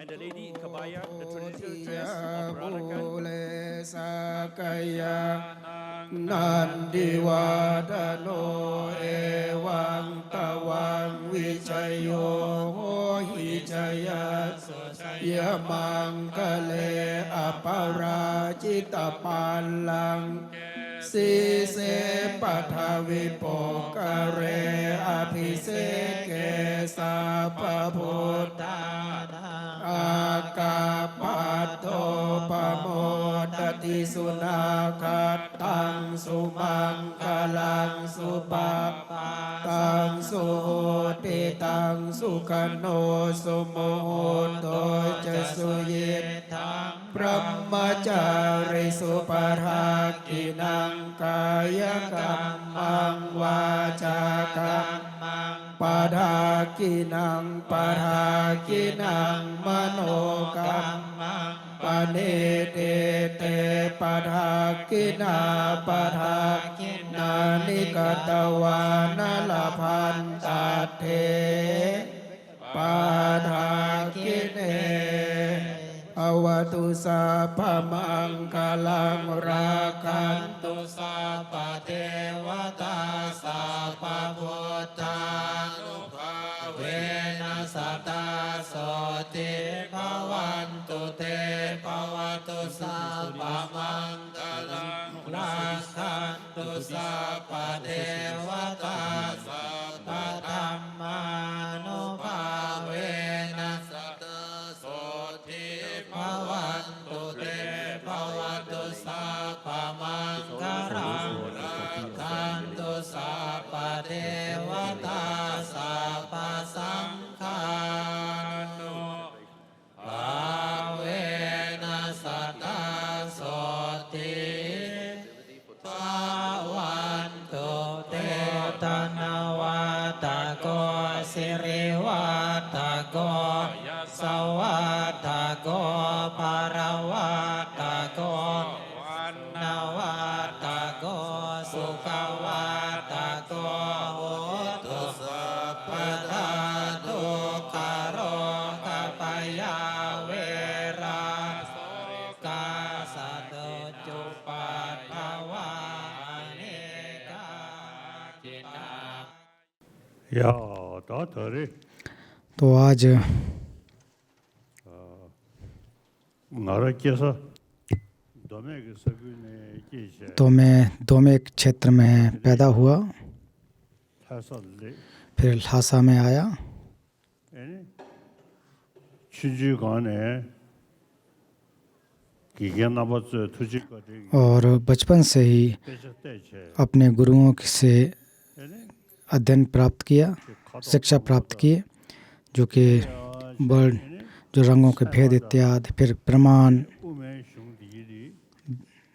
and the lady in Kabaya, the traditional dress of Peranakan. Sakaya Nandivadano Evang Tawang Vichayo Hichaya Yamangkale Aparajita Palang Si se Pathavi Pokare Abhiseke Sapaputta Akapato Pamodati Sunakatang Sumangkalang Supapatang Suhotitang Sukano Sumuhoto Jasuyitang Brahmacari Suparhakinang Kaya Kammang Vaca Kammang Padhakinang Padhakinang Mano Kammang Panedete Padhakina Padhakina Nikatawana Laphantate Padhakine Awatu Sapa Mangkalang Rakantu Sapa Devata Sapa Bhutanu Bhavena Sata Soti Bhavantu Te Bhavatu Sapa Mangkalang Rakantu Sapa Devata Sapa Dhammanu Bhavena Sata Soti Bhavantu Te Bhavatu Sapa Mangkalang Rakantu Sapa Devata Sapa Sangkhanu Bhavena Sata Soti Bhavantu Te Tanawatako Siriwatako Sawatako Parawatako Nawatako Sukawatako Utu Sapadhatu Karo Kapaya Wera Kasatu Cupat Bhawa Aneka Cina. या दातरे तो आज नारकेसा दमे के सभी ने किसे तो मैं दोमेक क्षेत्र में पैदा हुआ, ऐसा ले फिर ल्हासा में आया यानी चीज़ गाने कि क्या ना बस तुझे करेगी और बचपन से ही बेचते हैं अपने गुरुओं से यानी अध्ययन प्राप्त किया, शिक्षा प्राप्त किए, जो कि वर्ण जो रंगों के भेद इत्यादि, फिर प्रमाण, उमें शुंगी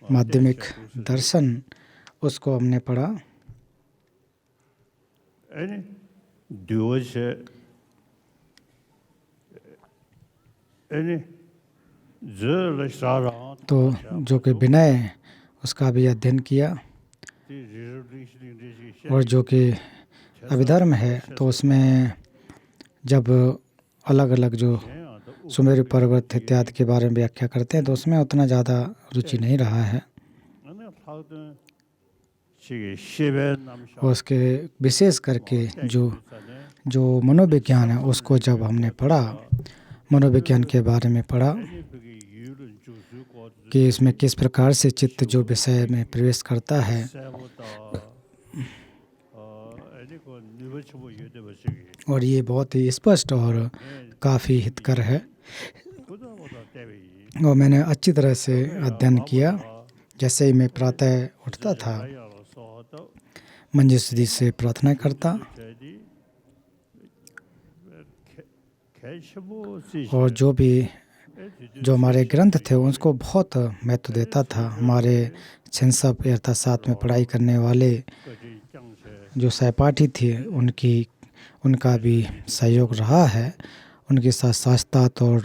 माध्यमिक दर्शन, उसको हमने पढ़ा। यानी दिवस यानी जो सारा तो जो कि विनय, उसका भी अध्ययन किया, और जो कि अभिधर्म है तो उसमें जब अलग अलग जो सुमेरु पर्वत इत्यादि के बारे में व्याख्या करते हैं तो उसमें उतना ज़्यादा रुचि नहीं रहा है। और उसके विशेष करके जो मनोविज्ञान है उसको जब हमने पढ़ा, मनोविज्ञान के बारे में पढ़ा कि इसमें किस प्रकार से चित्त जो विषय में प्रवेश करता है, और ये बहुत ही स्पष्ट और काफ़ी हितकर है। और मैंने अच्छी तरह से अध्ययन किया। जैसे ही मैं प्रातः उठता था, मंजूश्री से प्रार्थना करता, और जो हमारे ग्रंथ थे उसको बहुत महत्व देता था। हमारे छिंसप अर्थात साथ में पढ़ाई करने वाले जो सहपाठी थे उनका भी सहयोग रहा है। उनके साथ साथ और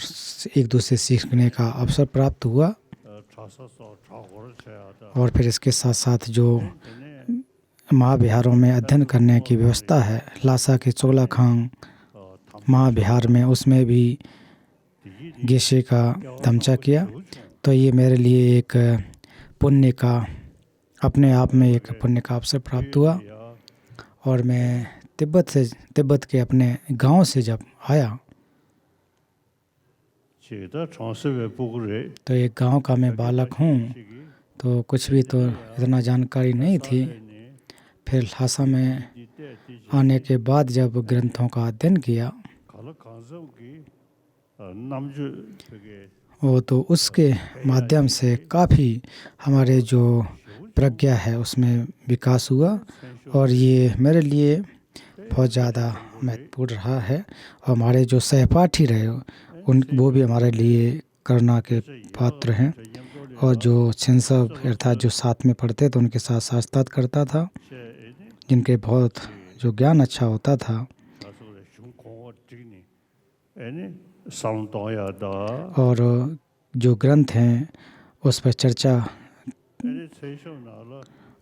एक दूसरे सीखने का अवसर प्राप्त हुआ। और फिर इसके साथ साथ जो महाविहारों में अध्ययन करने की व्यवस्था है, ल्हासा के चोलाखांग महाविहार में, उसमें भी गेशे का तमचा किया, तो ये मेरे लिए एक पुण्य का, अपने आप में एक पुण्य का अवसर प्राप्त हुआ। और मैं तिब्बत के अपने गांव से जब आया, तो एक गांव का मैं बालक हूँ, तो कुछ भी तो इतना जानकारी नहीं थी। फिर ल्हासा में आने के बाद जब ग्रंथों का अध्ययन किया, वो तो उसके माध्यम से काफ़ी हमारे जो प्रज्ञा है उसमें विकास हुआ, और ये मेरे लिए बहुत ज़्यादा महत्वपूर्ण रहा है। और हमारे जो सहपाठी रहे वो भी हमारे लिए करुणा के पात्र हैं। और जो छिंसब अर्थात जो साथ में पढ़ते थे उनके साथ साथ करता था, जिनके बहुत जो ज्ञान अच्छा होता था। और जो ग्रंथ हैं उस पर चर्चा,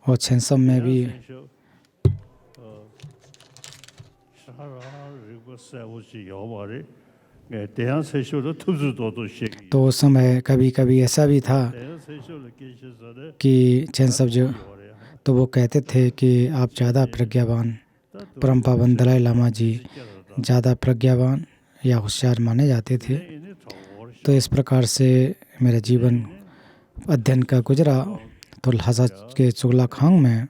और छिंसब में भी तो उस समय कभी कभी ऐसा भी था कि छिंसब जो, तो वो कहते थे कि आप ज़्यादा प्रज्ञावान, परम पावन दलाई लामा जी ज़्यादा प्रज्ञावान या होशियार माने जाते थे। तो इस प्रकार से मेरा जीवन अध्ययन का गुजरा। तो ल्हासा के चुगलाखांग में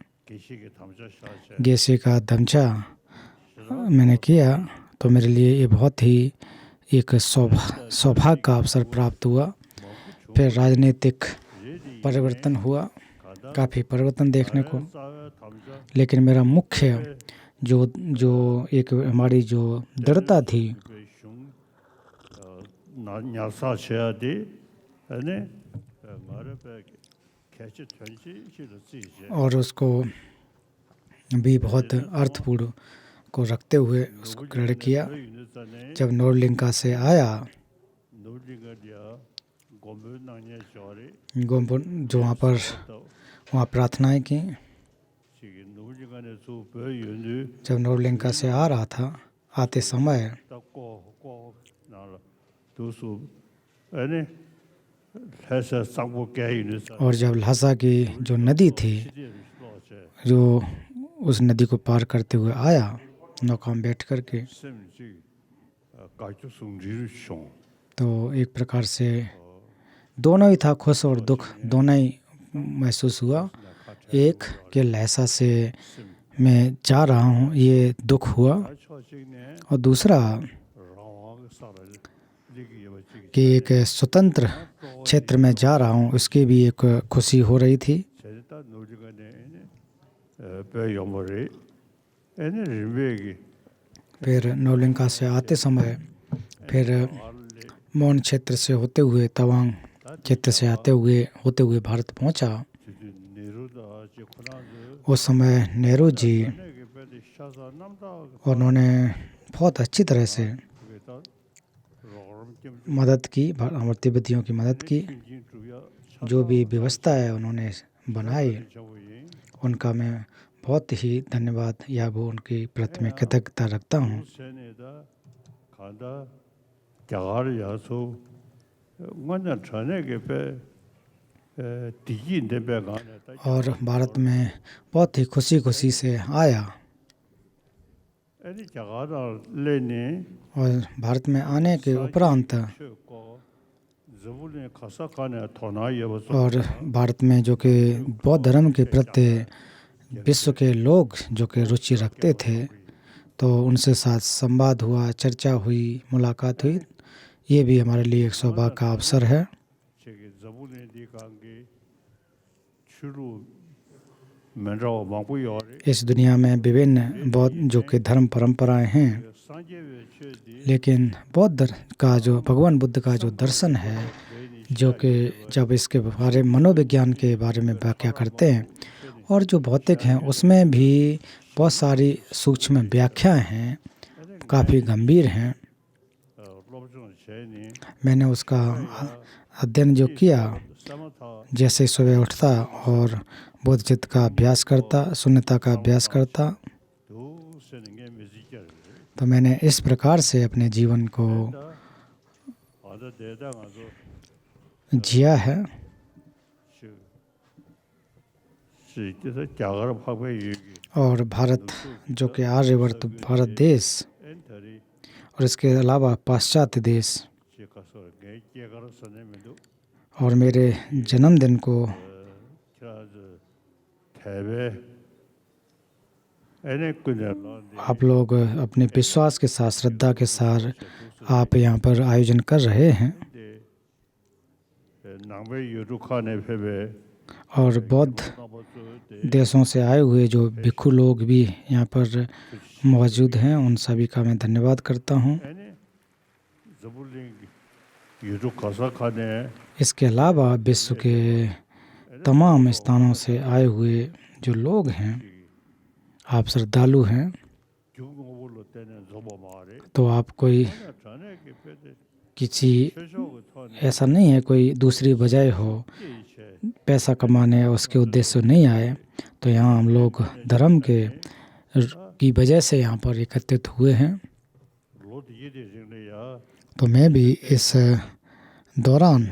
गेशे का दमचा मैंने किया, तो मेरे लिए ये बहुत ही एक सौभाग्य का अवसर प्राप्त हुआ। फिर राजनीतिक परिवर्तन हुआ, काफ़ी परिवर्तन देखने को, लेकिन मेरा मुख्य जो एक हमारी जो दृढ़ता थी, और उसको भी बहुत अर्थपूर्ण को रखते हुए उसको ग्रहण किया। जब नोरलिंका से आया, गोम्बुन जो वहाँ प्रार्थनाएं की। जब नोरलिंका से आ रहा था, आते समय और जब ल्हासा की जो नदी थी, जो उस नदी को पार करते हुए आया नौका में बैठ करके, तो एक प्रकार से दोनों ही था, खुश और दुख दोनों ही महसूस हुआ। एक कि ल्हासा से मैं जा रहा हूँ, ये दुख हुआ, और दूसरा कि एक स्वतंत्र क्षेत्र में जा रहा हूँ, उसकी भी एक खुशी हो रही थी। फिर नोरलिंका से आते समय फिर मौन क्षेत्र से होते हुए, तवांग क्षेत्र से होते हुए भारत पहुंचा। उस समय नेहरू जी, उन्होंने बहुत अच्छी तरह से मदद की, हमारे तिब्बतियों की मदद की। जो भी व्यवस्था है उन्होंने बनाई, उनका मैं बहुत ही धन्यवाद या वो उनकी प्रति में कृतज्ञता रखता हूँ। और भारत में बहुत ही खुशी से आया। और भारत में आने के उपरांत और भारत में जो कि बौद्ध धर्म के प्रति विश्व के लोग जो कि रुचि रखते थे, तो उनसे साथ संवाद हुआ, चर्चा हुई, मुलाकात हुई। ये भी हमारे लिए एक सौभाग्य का अवसर है। इस दुनिया में विभिन्न बौद्ध जो कि धर्म परंपराएं हैं, लेकिन बौद्ध का जो भगवान बुद्ध का जो दर्शन है, जो कि जब इसके बारे मनोविज्ञान के बारे में व्याख्या करते हैं, और जो भौतिक हैं उसमें भी बहुत सारी सूक्ष्म व्याख्याएं हैं, काफ़ी गंभीर हैं। मैंने उसका अध्ययन जो किया, जैसे सुबह उठता और बोध चित्त का अभ्यास करता, शून्यता का अभ्यास करता, तो मैंने इस प्रकार से अपने जीवन को जिया है। और भारत जो कि आर्यवर्त भारत देश और इसके अलावा पाश्चात्य देश और मेरे जन्मदिन को आप लोग अपने विश्वास के साथ, श्रद्धा के साथ आप यहाँ पर आयोजन कर रहे हैं। और बौद्ध देशों से आए हुए जो भिक्षु लोग भी यहाँ पर मौजूद हैं, उन सभी का मैं धन्यवाद करता हूँ। इसके अलावा विश्व के तमाम स्थानों से आए हुए जो लोग हैं, आप श्रद्धालु हैं, तो आप कोई किसी ऐसा नहीं है कोई दूसरी वजह हो, पैसा कमाने उसके उद्देश्य से नहीं आए। तो यहाँ हम लोग धर्म की वजह से यहाँ पर एकत्रित हुए हैं। तो मैं भी इस दौरान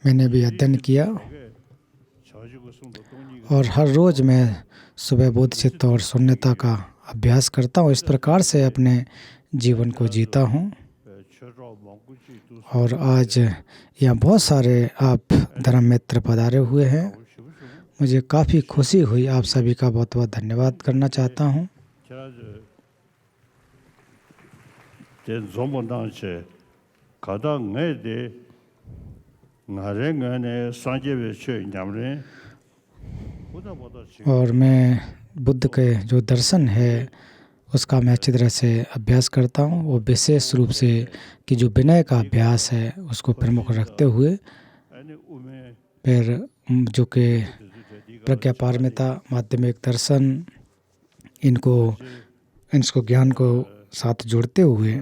मैंने भी अध्ययन किया और हर रोज़ मैं सुबह बोधचित्त और शून्यता का अभ्यास करता हूँ। इस प्रकार से अपने जीवन को जीता हूँ। और आज यहाँ बहुत सारे आप धर्म मित्र पधारे हुए हैं, मुझे काफ़ी खुशी हुई। आप सभी का बहुत बहुत धन्यवाद करना चाहता हूँ। और मैं बुद्ध के जो दर्शन है उसका मैं अच्छी तरह से अभ्यास करता हूँ। वो विशेष रूप से कि जो विनय का अभ्यास है उसको प्रमुख रखते हुए, फिर जो कि प्रज्ञा पारमिता, माध्यमिक दर्शन, इनको ज्ञान को साथ जोड़ते हुए,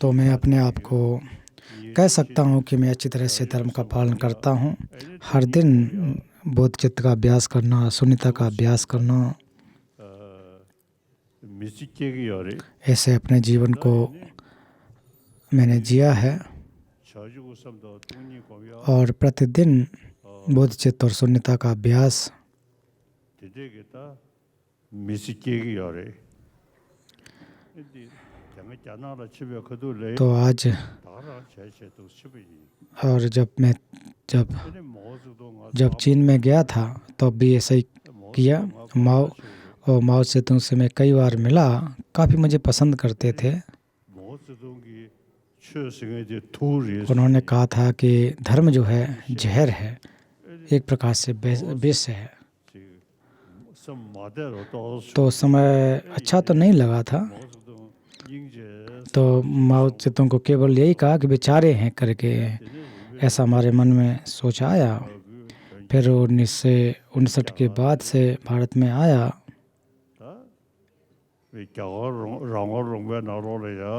तो मैं अपने आप को कह सकता हूँ कि मैं अच्छी तरह से धर्म का पालन करता हूँ। हर दिन बोधचित्त का अभ्यास करना, शून्यता का अभ्यास करना, ऐसे अपने जीवन को मैंने जिया है। और प्रतिदिन बोधचित्त और शून्यता का अभ्यास तो आज और जब चीन में गया था तो भी ऐसा ही किया। माओ सेतुंग से मैं कई बार मिला, काफ़ी मुझे पसंद करते थे। उन्होंने कहा था कि धर्म जो है जहर है, एक प्रकार से विष है। तो उस समय अच्छा तो नहीं लगा था, तो माओ सेतुंग को केवल यही कहा कि बेचारे हैं करके, ऐसा हमारे मन में सोच आया। फिर 1959 के बाद से भारत में आया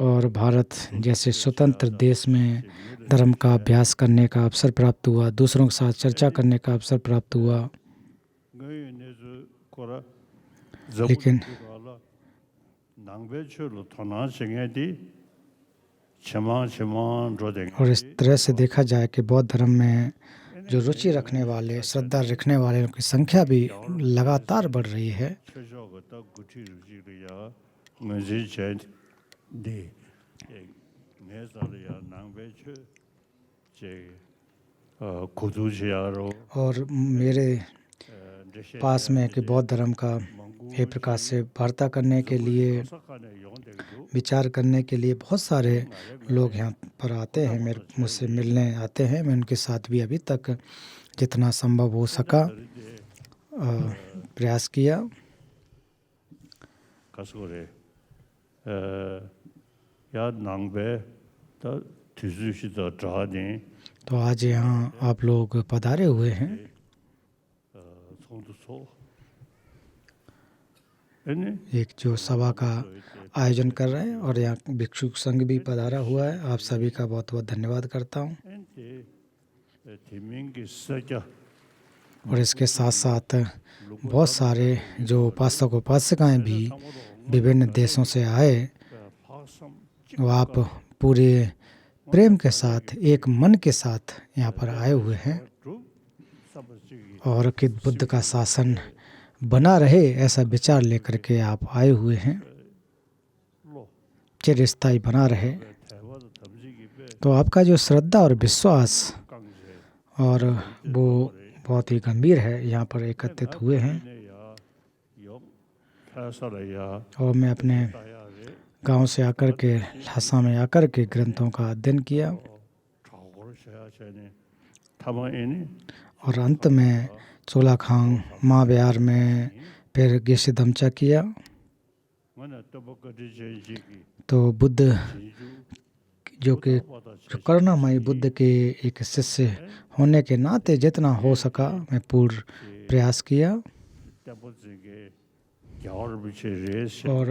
और भारत जैसे स्वतंत्र देश में धर्म का अभ्यास करने का अवसर प्राप्त हुआ, दूसरों के साथ चर्चा करने का अवसर प्राप्त हुआ। लेकिन और इस तरह से देखा जाए कि बौद्ध धर्म में जो रुचि रखने वाले, श्रद्धा रखने वाले की संख्या भी लगातार बढ़ रही है। और मेरे पास में कि बौद्ध धर्म का एक प्रकार से वार्ता करने के लिए, विचार करने के लिए बहुत सारे लोग यहाँ पर आते हैं, मुझसे मिलने आते हैं। मैं उनके साथ भी अभी तक जितना संभव हो सका प्रयास किया। तो आज यहाँ आप लोग पधारे हुए हैं। एक जो सभा का आयोजन कर रहे हैं और यहाँ भिक्षु संघ भी पधारा हुआ है। आप सभी का बहुत बहुत धन्यवाद करता हूँ। और इसके साथ साथ बहुत सारे जो उपासक उपासिकाएँ भी विभिन्न देशों से आए वो आप पूरे प्रेम के साथ, एक मन के साथ यहाँ पर आए हुए हैं और कि बुद्ध का शासन बना रहे ऐसा विचार लेकर के आप आए हुए हैं, चिरस्थायी बना रहे। तो आपका जो श्रद्धा और विश्वास और वो बहुत ही गंभीर है, यहाँ पर एकत्रित हुए हैं। और मैं अपने गांव से आकर के, लहासा में आकर के ग्रंथों का अध्ययन किया और अंत में चोलाखांग महाब्यार में फिर गेशिदमचा किया। तो बुद्ध जो करुणामयी बुद्ध के एक शिष्य होने के नाते जितना हो सका मैं पूर्ण प्रयास किया और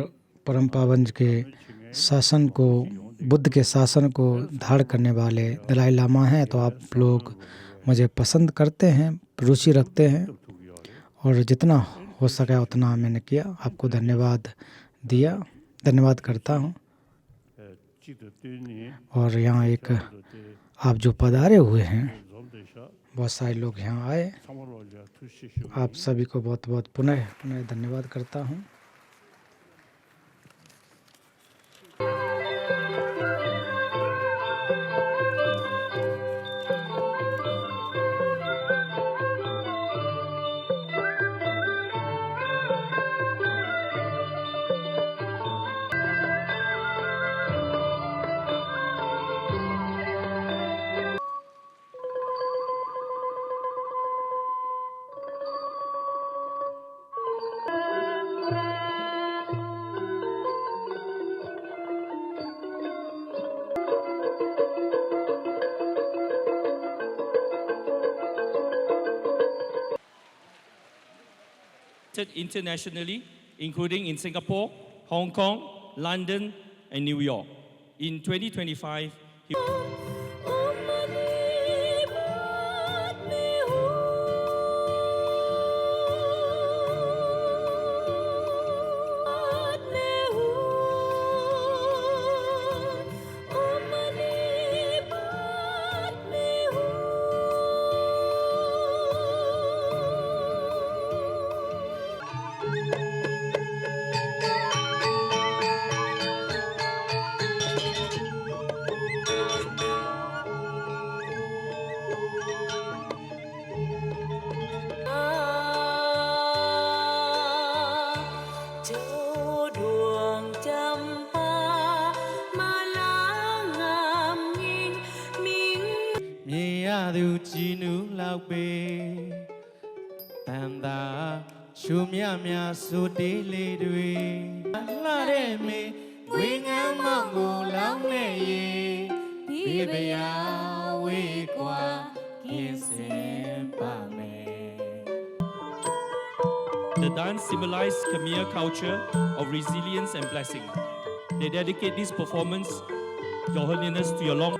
परम पावन के शासन को, बुद्ध के शासन को धारण करने वाले दलाई लामा हैं। तो आप लोग मुझे पसंद करते हैं, रुचि रखते हैं और जितना हो सका उतना मैंने किया। आपको धन्यवाद दिया, धन्यवाद करता हूँ। और यहाँ एक आप जो पधारे हुए हैं, बहुत सारे लोग यहाँ आए, आप सभी को बहुत बहुत पुनः धन्यवाद करता हूँ। Internationally, including in Singapore, Hong Kong, London, and New York. In 2025, he The dance symbolized Khmer culture of resilience and blessing. They dedicate this performance, Your Holiness, to your long